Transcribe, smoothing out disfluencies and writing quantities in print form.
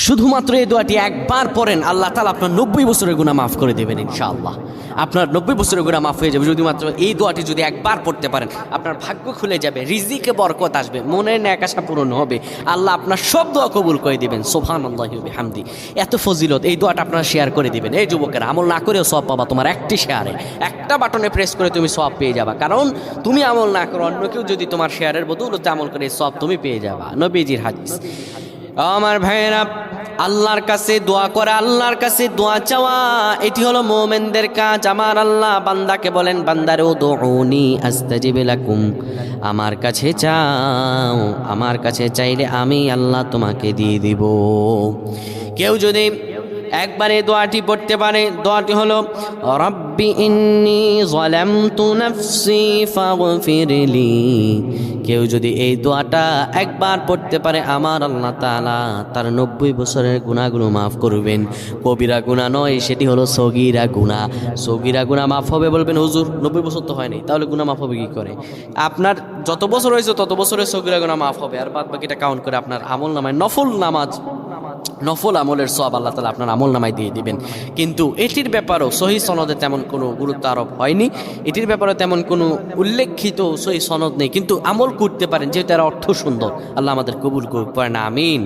শুধুমাত্র এই দোয়াটি একবার পড়েন, আল্লাহ তাআলা আপনার 90 বছরের গুনাহ মাফ করে দেবেন ইনশাআল্লাহ। আপনার 90 বছরের গুনাহ মাফ হয়ে যাবে যদি মাত্র এই দোয়াটি যদি একবার পড়তে পারেন। আপনার ভাগ্য খুলে যাবে, রিজিকে বরকত আসবে, মনের ন্যাক আশা পূরণ হবে, আল্লাহ আপনার সব দোয়া কবুল করে দিবেন। সুবহানাল্লাহি ওয়া বিহামদি। এত ফজিলত, এই দোয়াটা আপনারা শেয়ার করে দিবেন। এই যুবকেরা, আমল না করেও সওয়াব পাবা। তোমার একটি শেয়ারে, একটা বাটনে প্রেস করে তুমি সওয়াব পেয়ে যাবা। কারণ তুমি আমল না করো, অন্য কেউ যদি তোমার শেয়ারের বদৌলতে আমল করে সওয়াব তুমি পেয়ে যাবা। নবীজির হাদিস। আমার ভাইয়েরা, আল্লাহর কাছে দোয়া করা, আল্লাহর কাছে দোয়া চাওয়া, এটি হলো মুমিনদের কাজ। আমার আল্লাহ বান্দাকে বলেন, বান্দারে উদউনি আস্তাজিব লাকুম, আমার কাছে চাও, আমার কাছে চাইলে আমি আল্লাহ তোমাকে দিয়ে দিব। কেউ যদি একবার এই দোয়াটি পড়তে পারে, দোয়াটি হলো রব্বি ইন্নী যালামতু নাফসি ফাগফিরলি। কেউ যদি এই দোয়াটা একবার পড়তে পারে, আমার আল্লাহ তাআলা তার 90 বছরের গুনাহগুলো মাফ করবেন। কবিরা গুনাহ নয়, সেটি হলো সগীরা গুনাহ। সগীরা গুনাহ মাফ হবে। বলবেন হুজুর 90 বছর তো হয়নি, তাহলে গুনাহ মাফ হবে কি করে? আপনার যত বছর হয়েছে তত বছরের সগীরা গুনাহ মাফ হবে, আর বাদ বাকিটা কাউন্ট করে আপনার আমল নামায় নফল নামাজ, নফল আমলের সওয়াব আল্লাহ তাআলা আপনার আমল নামায় দিয়ে দিবেন। কিন্তু এটির ব্যাপারেও সহিহ সনদে তেমন কোনো গুরুত্ব আরোপ হয়নি, এটির ব্যাপারে তেমন কোনো উল্লেখিত সহিহ সনদ নেই। কিন্তু আমল করতে পারেন, যেহেতু এর অর্থ সুন্দর। আল্লাহ আমাদের কবুল করুক, পড়েন আমিন।